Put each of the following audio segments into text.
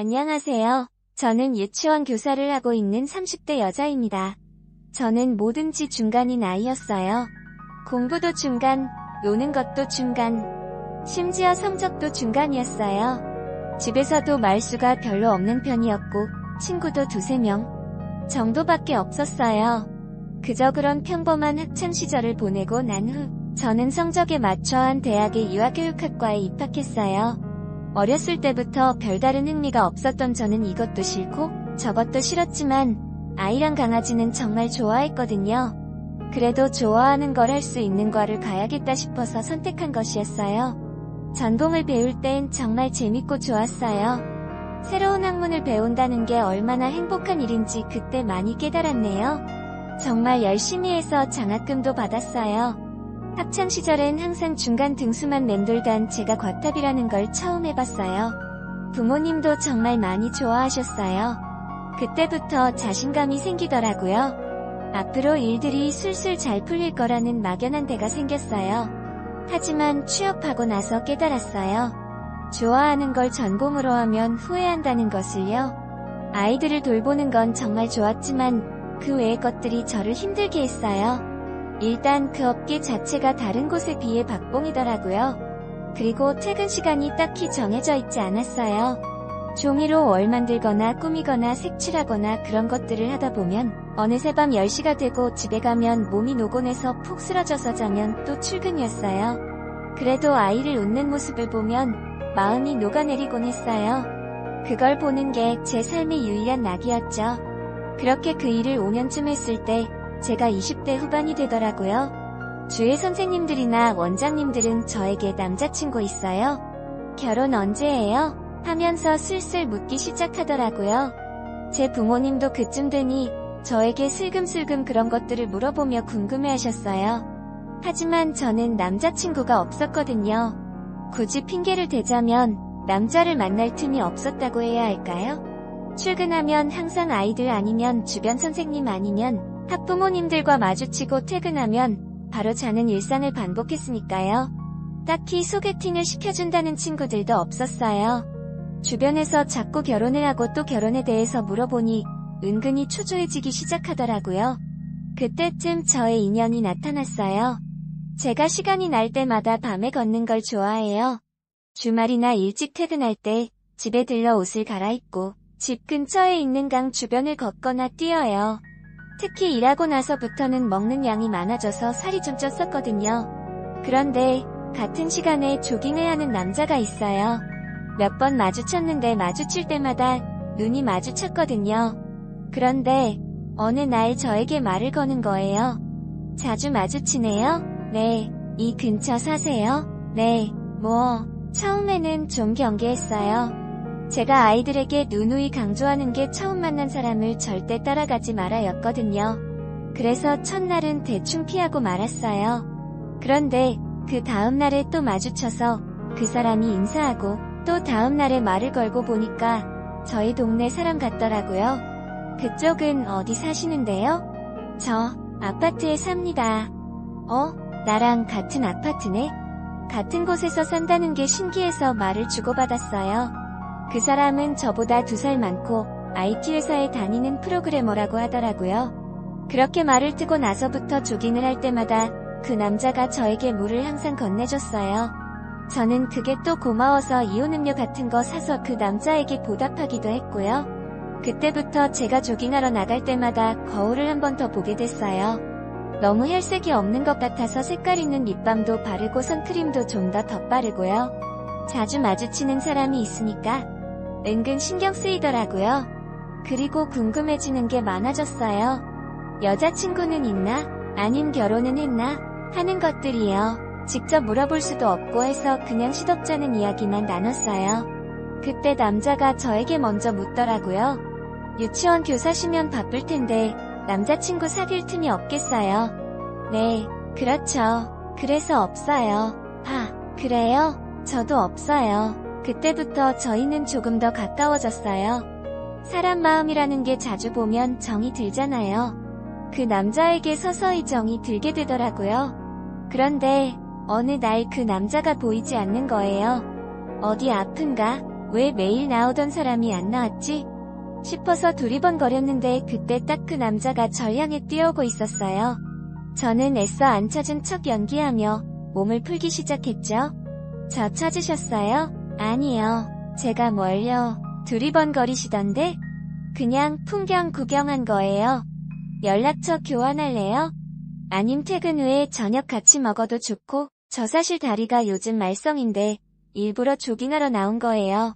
안녕하세요. 저는 유치원 교사를 하고 있는 30대 여자입니다. 저는 뭐든지 중간인 아이였어요. 공부도 중간, 노는 것도 중간, 심지어 성적도 중간이었어요. 집에서도 말수가 별로 없는 편이었고 친구도 2~3명 정도밖에 없었어요. 그저 그런 평범한 학창시절을 보내고 난 후 저는 성적에 맞춰 한 대학의 유아교육학과에 입학했어요. 어렸을 때부터 별다른 흥미가 없었던 저는 이것도 싫고 저것도 싫었지만 아이랑 강아지는 정말 좋아했거든요. 그래도 좋아하는 걸 할 수 있는 과를 가야겠다 싶어서 선택한 것이었어요. 전공을 배울 땐 정말 재밌고 좋았어요. 새로운 학문을 배운다는 게 얼마나 행복한 일인지 그때 많이 깨달았네요. 정말 열심히 해서 장학금도 받았어요. 학창시절엔 항상 중간 등수만 맴돌던 제가 과탑이라는 걸 처음 해봤어요. 부모님도 정말 많이 좋아하셨어요. 그때부터 자신감이 생기더라고요. 앞으로 일들이 술술 잘 풀릴 거라는 막연한 데가 생겼어요. 하지만 취업하고 나서 깨달았어요. 좋아하는 걸 전공으로 하면 후회한다는 것을요. 아이들을 돌보는 건 정말 좋았지만 그 외의 것들이 저를 힘들게 했어요. 일단 그 업계 자체가 다른 곳에 비해 박봉이더라고요. 그리고 퇴근 시간이 딱히 정해져 있지 않았어요. 종이로 월 만들거나 꾸미거나 색칠하거나 그런 것들을 하다 보면 어느새 밤 10시가 되고 집에 가면 몸이 노곤해서 푹 쓰러져서 자면 또 출근이었어요. 그래도 아이를 웃는 모습을 보면 마음이 녹아내리곤 했어요. 그걸 보는 게 제 삶의 유일한 낙이었죠. 그렇게 그 일을 5년쯤 했을 때 제가 20대 후반이 되더라고요. 주위 선생님들이나 원장님들은 저에게 남자친구 있어요? 결혼 언제 해요? 하면서 슬슬 묻기 시작하더라고요. 제 부모님도 그쯤 되니 저에게 슬금슬금 그런 것들을 물어보며 궁금해하셨어요. 하지만 저는 남자친구가 없었거든요. 굳이 핑계를 대자면 남자를 만날 틈이 없었다고 해야 할까요? 출근하면 항상 아이들 아니면 주변 선생님 아니면 학부모님들과 마주치고 퇴근하면 바로 자는 일상을 반복했으니까요. 딱히 소개팅을 시켜준다는 친구들도 없었어요. 주변에서 자꾸 결혼을 하고 또 결혼에 대해서 물어보니 은근히 초조해지기 시작하더라고요. 그때쯤 저의 인연이 나타났어요. 제가 시간이 날 때마다 밤에 걷는 걸 좋아해요. 주말이나 일찍 퇴근할 때 집에 들러 옷을 갈아입고 집 근처에 있는 강 주변을 걷거나 뛰어요. 특히 일하고 나서부터는 먹는 양이 많아져서 살이 좀 쪘었거든요. 그런데 같은 시간에 조깅을 하는 남자가 있어요. 몇 번 마주쳤는데 마주칠 때마다 눈이 마주쳤거든요. 그런데 어느 날 저에게 말을 거는 거예요. 자주 마주치네요? 네. 이 근처 사세요? 네. 처음에는 좀 경계했어요. 제가 아이들에게 누누이 강조하는 게 처음 만난 사람을 절대 따라가지 마라였거든요. 그래서 첫날은 대충 피하고 말았어요. 그런데 그 다음날에 또 마주쳐서 그 사람이 인사하고 또 다음날에 말을 걸고 보니까 저희 동네 사람 같더라고요. 그쪽은 어디 사시는데요? 저 아파트에 삽니다. 나랑 같은 아파트네? 같은 곳에서 산다는 게 신기해서 말을 주고받았어요. 그 사람은 저보다 2살 많고 IT 회사에 다니는 프로그래머라고 하더라고요. 그렇게 말을 트고 나서부터 조깅을 할 때마다 그 남자가 저에게 물을 항상 건네줬어요. 저는 그게 또 고마워서 이온음료 같은 거 사서 그 남자에게 보답하기도 했고요. 그때부터 제가 조깅하러 나갈 때마다 거울을 한 번 더 보게 됐어요. 너무 혈색이 없는 것 같아서 색깔 있는 립밤도 바르고 선크림도 좀 더 덧바르고요. 자주 마주치는 사람이 있으니까 은근 신경 쓰이더라고요. 그리고 궁금해지는 게 많아졌어요. 여자친구는 있나? 아님 결혼은 했나? 하는 것들이요. 직접 물어볼 수도 없고 해서 그냥 시덥잖은 이야기만 나눴어요. 그때 남자가 저에게 먼저 묻더라고요. 유치원 교사시면 바쁠 텐데 남자친구 사귈 틈이 없겠어요? 네, 그렇죠. 그래서 없어요. 그래요? 저도 없어요. 그때부터 저희는 조금 더 가까워졌어요. 사람 마음이라는 게 자주 보면 정이 들잖아요. 그 남자에게 서서히 정이 들게 되더라고요. 그런데 어느 날 그 남자가 보이지 않는 거예요. 어디 아픈가? 왜 매일 나오던 사람이 안 나왔지? 싶어서 두리번거렸는데 그때 딱 그 남자가 절 향해 뛰어오고 있었어요. 저는 애써 안 찾은 척 연기하며 몸을 풀기 시작했죠. 저 찾으셨어요? 아니요. 제가 뭘요? 두리번거리시던데? 그냥 풍경 구경한 거예요. 연락처 교환할래요? 아님 퇴근 후에 저녁 같이 먹어도 좋고, 저 사실 다리가 요즘 말썽인데 일부러 조깅하러 나온 거예요.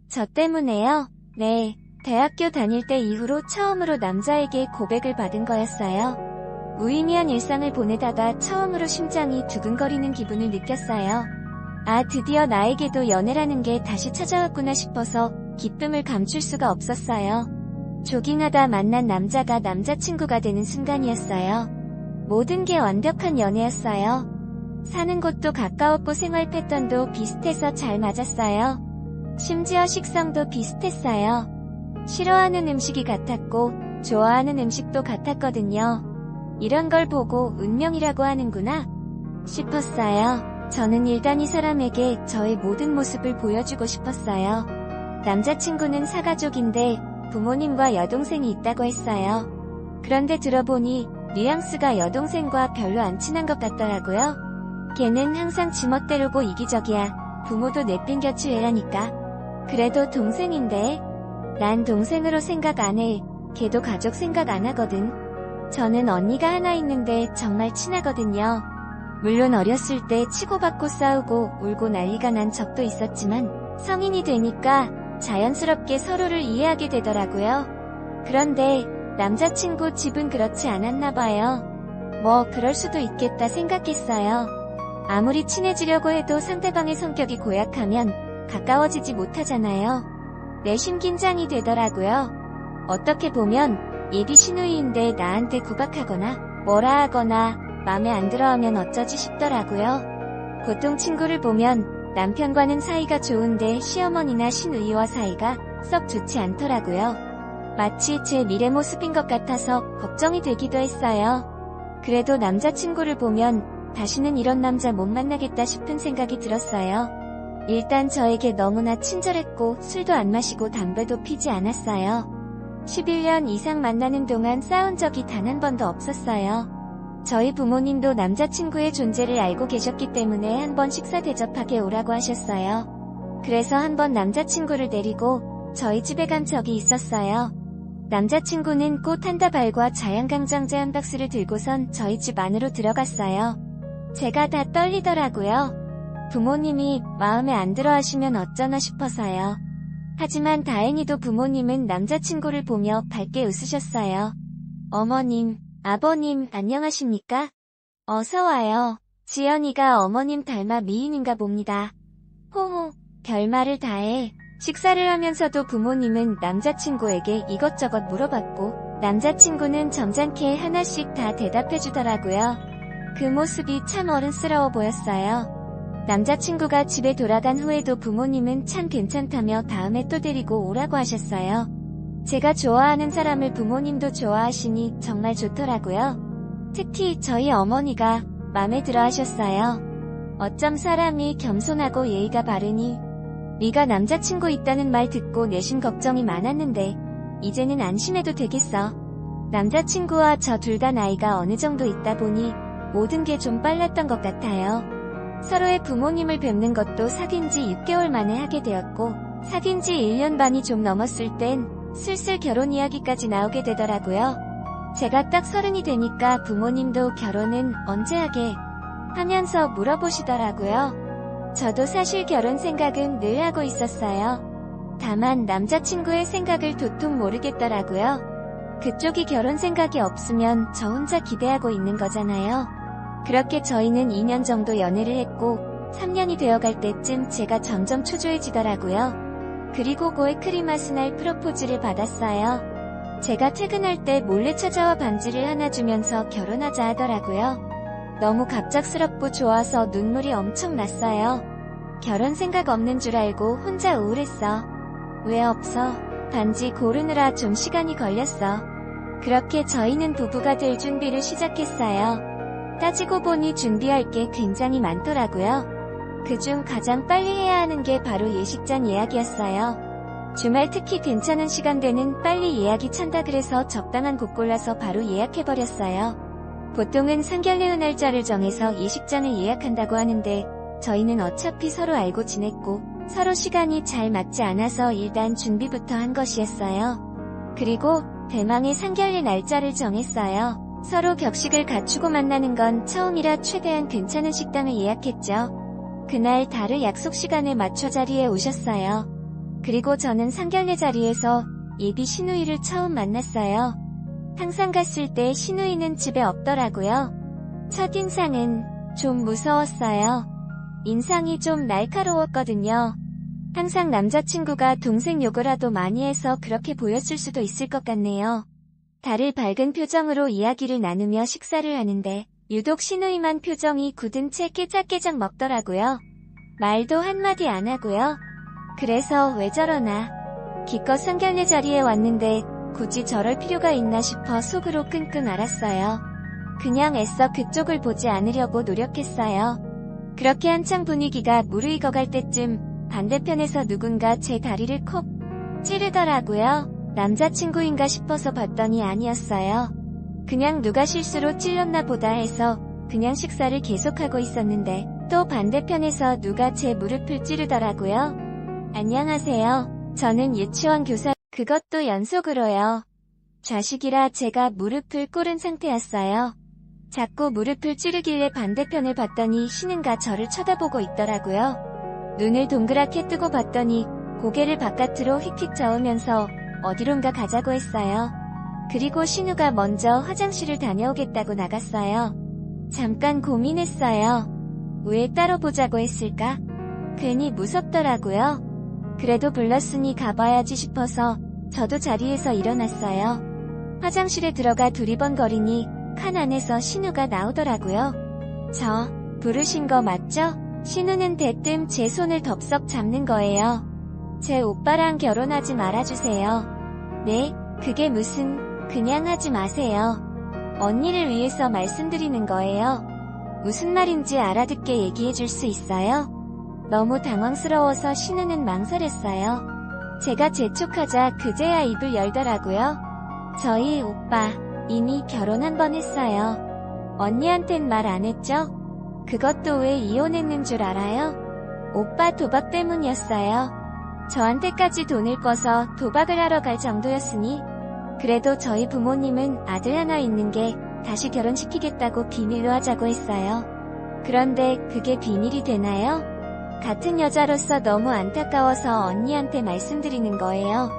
저 때문에요? 네. 대학교 다닐 때 이후로 처음으로 남자에게 고백을 받은 거였어요. 무의미한 일상을 보내다가 처음으로 심장이 두근거리는 기분을 느꼈어요. 아, 드디어 나에게도 연애라는 게 다시 찾아왔구나 싶어서 기쁨을 감출 수가 없었어요. 조깅하다 만난 남자가 남자친구가 되는 순간이었어요. 모든 게 완벽한 연애였어요. 사는 곳도 가까웠고 생활 패턴도 비슷해서 잘 맞았어요. 심지어 식성도 비슷했어요. 싫어하는 음식이 같았고 좋아하는 음식도 같았거든요. 이런 걸 보고 운명이라고 하는구나 싶었어요. 저는 일단 이 사람에게 저의 모든 모습을 보여주고 싶었어요. 남자친구는 사가족인데 부모님과 여동생이 있다고 했어요. 그런데 들어보니 뉘앙스가 여동생과 별로 안 친한 것 같더라고요. 걔는 항상 지멋대로고 이기적이야. 부모도 내팽겨 치외라니까. 그래도 동생인데? 난 동생으로 생각 안 해. 걔도 가족 생각 안 하거든. 저는 언니가 하나 있는데 정말 친하거든요. 물론 어렸을 때 치고받고 싸우고 울고 난리가 난 적도 있었지만 성인이 되니까 자연스럽게 서로를 이해하게 되더라고요. 그런데 남자친구 집은 그렇지 않았나 봐요. 뭐 그럴 수도 있겠다 생각했어요. 아무리 친해지려고 해도 상대방의 성격이 고약하면 가까워지지 못하잖아요. 내심 긴장이 되더라고요. 어떻게 보면 예비 신우이인데 나한테 구박하거나 뭐라 하거나 맘에 안 들어하면 어쩌지 싶더라고요. 보통 친구를 보면 남편과는 사이가 좋은데 시어머니나 신우이와 사이가 썩 좋지 않더라고요. 마치 제 미래 모습인 것 같아서 걱정이 되기도 했어요. 그래도 남자친구를 보면 다시는 이런 남자 못 만나겠다 싶은 생각이 들었어요. 일단 저에게 너무나 친절했고 술도 안 마시고 담배도 피지 않았어요. 11년 이상 만나는 동안 싸운 적이 단 한 번도 없었어요. 저희 부모님도 남자친구의 존재를 알고 계셨기 때문에 한번 식사 대접하게 오라고 하셨어요. 그래서 한번 남자친구를 데리고 저희 집에 간 적이 있었어요. 남자친구는 꽃 한 다발과 자양강장제 한 박스를 들고선 저희 집 안으로 들어갔어요. 제가 다 떨리더라고요. 부모님이 마음에 안 들어 하시면 어쩌나 싶어서요. 하지만 다행히도 부모님은 남자친구를 보며 밝게 웃으셨어요. 어머님, 아버님 안녕하십니까? 어서 와요. 지연이가 어머님 닮아 미인인가 봅니다. 호호, 별말을 다해. 식사를 하면서도 부모님은 남자친구에게 이것저것 물어봤고 남자친구는 점잖게 하나씩 다 대답해주더라고요. 그 모습이 참 어른스러워 보였어요. 남자친구가 집에 돌아간 후에도 부모님은 참 괜찮다며 다음에 또 데리고 오라고 하셨어요. 제가 좋아하는 사람을 부모님도 좋아하시니 정말 좋더라고요. 특히 저희 어머니가 마음에 들어 하셨어요. 어쩜 사람이 겸손하고 예의가 바르니. 네가 남자친구 있다는 말 듣고 내심 걱정이 많았는데 이제는 안심해도 되겠어. 남자친구와 저 둘 다 나이가 어느 정도 있다 보니 모든 게 좀 빨랐던 것 같아요. 서로의 부모님을 뵙는 것도 사귄 지 6개월 만에 하게 되었고 사귄 지 1년 반이 좀 넘었을 땐 슬슬 결혼 이야기까지 나오게 되더라고요. 제가 딱 30이 되니까 부모님도 결혼은 언제 하게 하면서 물어보시더라고요. 저도 사실 결혼 생각은 늘 하고 있었어요. 다만 남자친구의 생각을 도통 모르겠더라고요. 그쪽이 결혼 생각이 없으면 저 혼자 기대하고 있는 거잖아요. 그렇게 저희는 2년 정도 연애를 했고 3년이 되어갈 때쯤 제가 점점 초조해지더라고요. 그리고 고해 크리마스 날 프로포즈를 받았어요. 제가 퇴근할 때 몰래 찾아와 반지를 하나 주면서 결혼하자 하더라고요. 너무 갑작스럽고 좋아서 눈물이 엄청 났어요. 결혼 생각 없는 줄 알고 혼자 우울했어. 왜 없어? 반지 고르느라 좀 시간이 걸렸어. 그렇게 저희는 부부가 될 준비를 시작했어요. 따지고 보니 준비할 게 굉장히 많더라고요. 그중 가장 빨리 해야 하는 게 바로 예식장 예약이었어요. 주말 특히 괜찮은 시간대는 빨리 예약이 찬다 그래서 적당한 곳 골라서 바로 예약해버렸어요. 보통은 상견례 후 날짜를 정해서 예식장을 예약한다고 하는데 저희는 어차피 서로 알고 지냈고 서로 시간이 잘 맞지 않아서 일단 준비부터 한 것이었어요. 그리고 대망의 상견례 날짜를 정했어요. 서로 격식을 갖추고 만나는 건 처음이라 최대한 괜찮은 식당을 예약했죠. 그날 다른 약속 시간에 맞춰 자리에 오셨어요. 그리고 저는 상견례 자리에서 예비 시누이를 처음 만났어요. 항상 갔을 때 시누이는 집에 없더라고요. 첫인상은 좀 무서웠어요. 인상이 좀 날카로웠거든요. 항상 남자친구가 동생 욕을 하도 많이 해서 그렇게 보였을 수도 있을 것 같네요. 달을 밝은 표정으로 이야기를 나누며 식사를 하는데 유독 시누이만 표정이 굳은 채 깨작깨작 먹더라고요. 말도 한마디 안 하고요. 그래서 왜 저러나. 기껏 상견례 자리에 왔는데 굳이 저럴 필요가 있나 싶어 속으로 끙끙 앓았어요. 그냥 애써 그쪽을 보지 않으려고 노력했어요. 그렇게 한창 분위기가 무르익어갈 때쯤 반대편에서 누군가 제 다리를 콕 찌르더라고요. 남자친구인가 싶어서 봤더니 아니었어요. 그냥 누가 실수로 찔렀나 보다 해서 그냥 식사를 계속하고 있었는데 또 반대편에서 누가 제 무릎을 찌르더라고요. 안녕하세요. 저는 유치원 교사, 그것도 연속으로요. 좌식이라 제가 무릎을 꿇은 상태였어요. 자꾸 무릎을 찌르길래 반대편을 봤더니 신은가 저를 쳐다보고 있더라고요. 눈을 동그랗게 뜨고 봤더니 고개를 바깥으로 휙휙 저으면서 어디론가 가자고 했어요. 그리고 신우가 먼저 화장실을 다녀오겠다고 나갔어요. 잠깐 고민했어요. 왜 따로 보자고 했을까? 괜히 무섭더라고요. 그래도 불렀으니 가봐야지 싶어서 저도 자리에서 일어났어요. 화장실에 들어가 두리번거리니 칸 안에서 신우가 나오더라고요. 저 부르신 거 맞죠? 신우는 대뜸 제 손을 덥석 잡는 거예요. 제 오빠랑 결혼하지 말아주세요. 네, 그게 무슨, 그냥 하지 마세요. 언니를 위해서 말씀드리는 거예요. 무슨 말인지 알아듣게 얘기해줄 수 있어요? 너무 당황스러워서 신우는 망설였어요. 제가 재촉하자 그제야 입을 열더라고요. 저희 오빠 이미 결혼 한 번 했어요. 언니한텐 말 안 했죠? 그것도 왜 이혼했는 줄 알아요? 오빠 도박 때문이었어요. 저한테까지 돈을 꿔서 도박을 하러 갈 정도였으니. 그래도 저희 부모님은 아들 하나 있는 게 다시 결혼시키겠다고 비밀로 하자고 했어요. 그런데 그게 비밀이 되나요? 같은 여자로서 너무 안타까워서 언니한테 말씀드리는 거예요.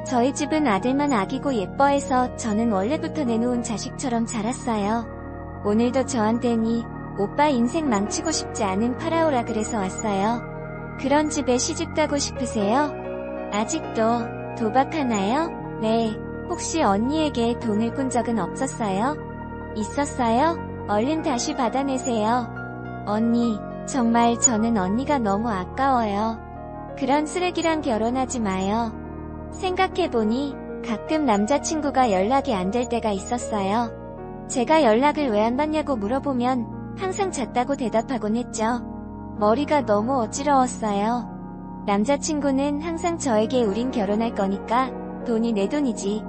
저희 집은 아들만 아기고 예뻐해서 저는 원래부터 내놓은 자식처럼 자랐어요. 오늘도 저한테니 오빠 인생 망치고 싶지 않은 파라오라 그래서 왔어요. 그런 집에 시집 가고 싶으세요? 아직도 도박하나요? 네. 혹시 언니에게 돈을 꾼 적은 없었어요? 있었어요? 얼른 다시 받아내세요. 언니, 정말 저는 언니가 너무 아까워요. 그런 쓰레기랑 결혼하지 마요. 생각해보니 가끔 남자친구가 연락이 안 될 때가 있었어요. 제가 연락을 왜 안 받냐고 물어보면 항상 잤다고 대답하곤 했죠. 머리가 너무 어지러웠어요. 남자친구는 항상 저에게 우린 결혼할 거니까 돈이 내 돈이지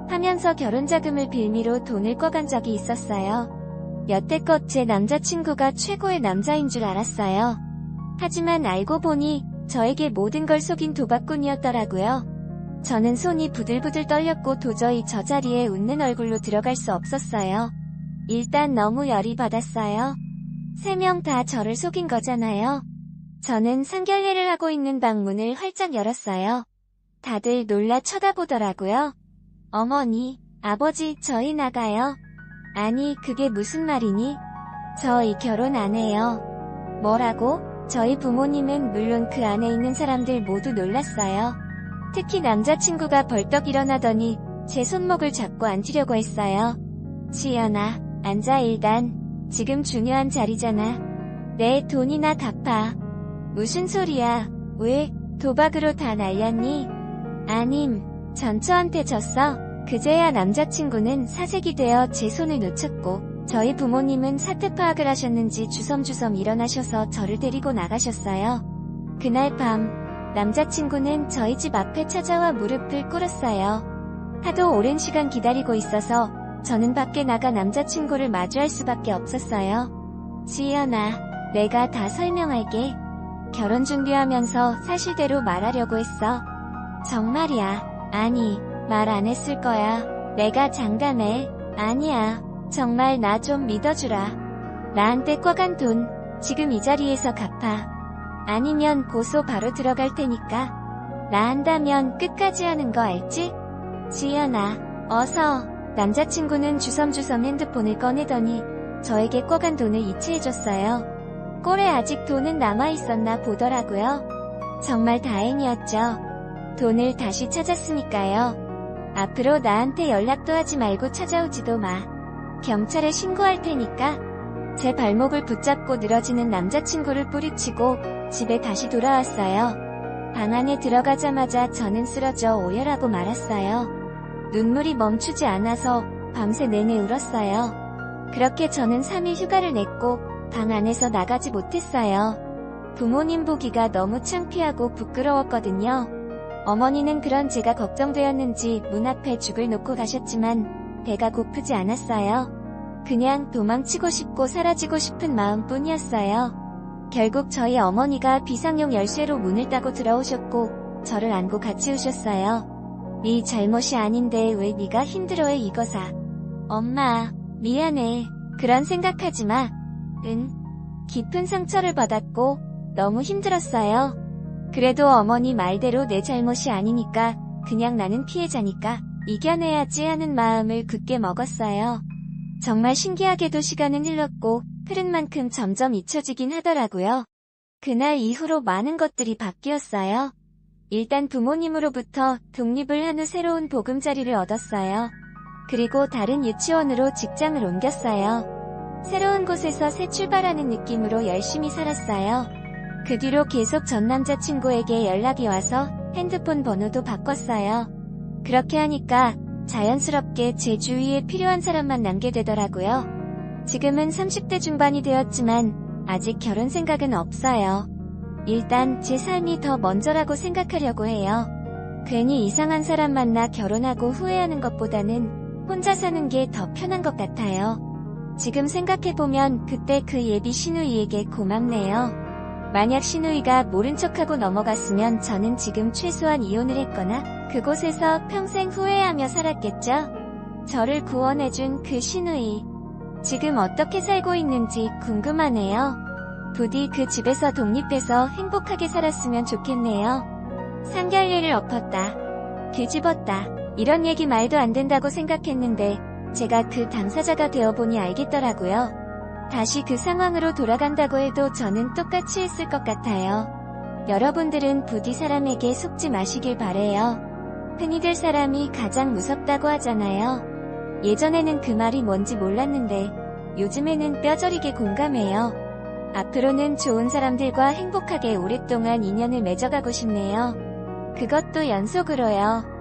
하면서 결혼자금을 빌미로 돈을 꿔간 적이 있었어요. 여태껏 제 남자친구가 최고의 남자인 줄 알았어요. 하지만 알고 보니 저에게 모든 걸 속인 도박꾼이었더라고요. 저는 손이 부들부들 떨렸고 도저히 저 자리에 웃는 얼굴로 들어갈 수 없었어요. 일단 너무 열이 받았어요. 3명 다 저를 속인 거잖아요. 저는 상견례를 하고 있는 방문을 활짝 열었어요. 다들 놀라 쳐다보더라고요. 어머니, 아버지, 저희 나가요. 아니, 그게 무슨 말이니? 저희 결혼 안 해요. 뭐라고? 저희 부모님은 물론 그 안에 있는 사람들 모두 놀랐어요. 특히 남자친구가 벌떡 일어나더니 제 손목을 잡고 앉으려고 했어요. 지연아, 앉아 일단. 지금 중요한 자리잖아. 내 돈이나 갚아. 무슨 소리야? 왜? 도박으로 다 날렸니? 아님, 전처한테 졌어. 그제야 남자친구는 사색이 되어 제 손을 놓쳤고 저희 부모님은 사태 파악을 하셨는지 주섬주섬 일어나셔서 저를 데리고 나가셨어요. 그날 밤 남자친구는 저희 집 앞에 찾아와 무릎을 꿇었어요. 하도 오랜 시간 기다리고 있어서 저는 밖에 나가 남자친구를 마주할 수밖에 없었어요. 지연아, 내가 다 설명할게. 결혼 준비하면서 사실대로 말하려고 했어. 정말이야. 아니, 말 안 했을 거야. 내가 장담해. 아니야. 정말 나 좀 믿어주라. 나한테 꿔간 돈 지금 이 자리에서 갚아. 아니면 고소 바로 들어갈 테니까. 나 한다면 끝까지 하는 거 알지? 지연아, 어서. 남자친구는 주섬주섬 핸드폰을 꺼내더니 저에게 꿔간 돈을 이체해줬어요. 꼴에 아직 돈은 남아있었나 보더라고요. 정말 다행이었죠. 돈을 다시 찾았으니까요. 앞으로 나한테 연락도 하지 말고 찾아오지도 마. 경찰에 신고할 테니까. 제 발목을 붙잡고 늘어지는 남자친구를 뿌리치고 집에 다시 돌아왔어요. 방 안에 들어가자마자 저는 쓰러져 오열하고 말았어요. 눈물이 멈추지 않아서 밤새 내내 울었어요. 그렇게 저는 3일 휴가를 냈고 방 안에서 나가지 못했어요. 부모님 보기가 너무 창피하고 부끄러웠거든요. 어머니는 그런 제가 걱정되었는지 문 앞에 죽을 놓고 가셨지만 배가 고프지 않았어요. 그냥 도망치고 싶고 사라지고 싶은 마음뿐이었어요. 결국 저희 어머니가 비상용 열쇠로 문을 따고 들어오셨고 저를 안고 같이 우셨어요. 네 잘못이 아닌데 왜 네가 힘들어해 이거사. 엄마, 미안해. 그런 생각하지 마. 깊은 상처를 받았고 너무 힘들었어요. 그래도 어머니 말대로 내 잘못이 아니니까 그냥 나는 피해자니까 이겨내야지 하는 마음을 굳게 먹었어요. 정말 신기하게도 시간은 흘렀고 흐른 만큼 점점 잊혀지긴 하더라고요. 그날 이후로 많은 것들이 바뀌었어요. 일단 부모님으로부터 독립을 한 후 새로운 보금자리를 얻었어요. 그리고 다른 유치원으로 직장을 옮겼어요. 새로운 곳에서 새 출발하는 느낌으로 열심히 살았어요. 그 뒤로 계속 전 남자친구에게 연락이 와서 핸드폰 번호도 바꿨어요. 그렇게 하니까 자연스럽게 제 주위에 필요한 사람만 남게 되더라고요. 지금은 30대 중반이 되었지만 아직 결혼 생각은 없어요. 일단 제 삶이 더 먼저라고 생각하려고 해요. 괜히 이상한 사람 만나 결혼하고 후회하는 것보다는 혼자 사는 게 더 편한 것 같아요. 지금 생각해보면 그때 그 예비 시누이에게 고맙네요. 만약 시누이가 모른 척하고 넘어갔으면 저는 지금 최소한 이혼을 했거나 그곳에서 평생 후회하며 살았겠죠? 저를 구원해준 그 시누이. 지금 어떻게 살고 있는지 궁금하네요. 부디 그 집에서 독립해서 행복하게 살았으면 좋겠네요. 상견례를 엎었다. 뒤집었다. 이런 얘기 말도 안 된다고 생각했는데 제가 그 당사자가 되어보니 알겠더라고요. 다시 그 상황으로 돌아간다고 해도 저는 똑같이 했을 것 같아요. 여러분들은 부디 사람에게 속지 마시길 바래요. 흔히들 사람이 가장 무섭다고 하잖아요. 예전에는 그 말이 뭔지 몰랐는데 요즘에는 뼈저리게 공감해요. 앞으로는 좋은 사람들과 행복하게 오랫동안 인연을 맺어가고 싶네요. 그것도 연속으로요.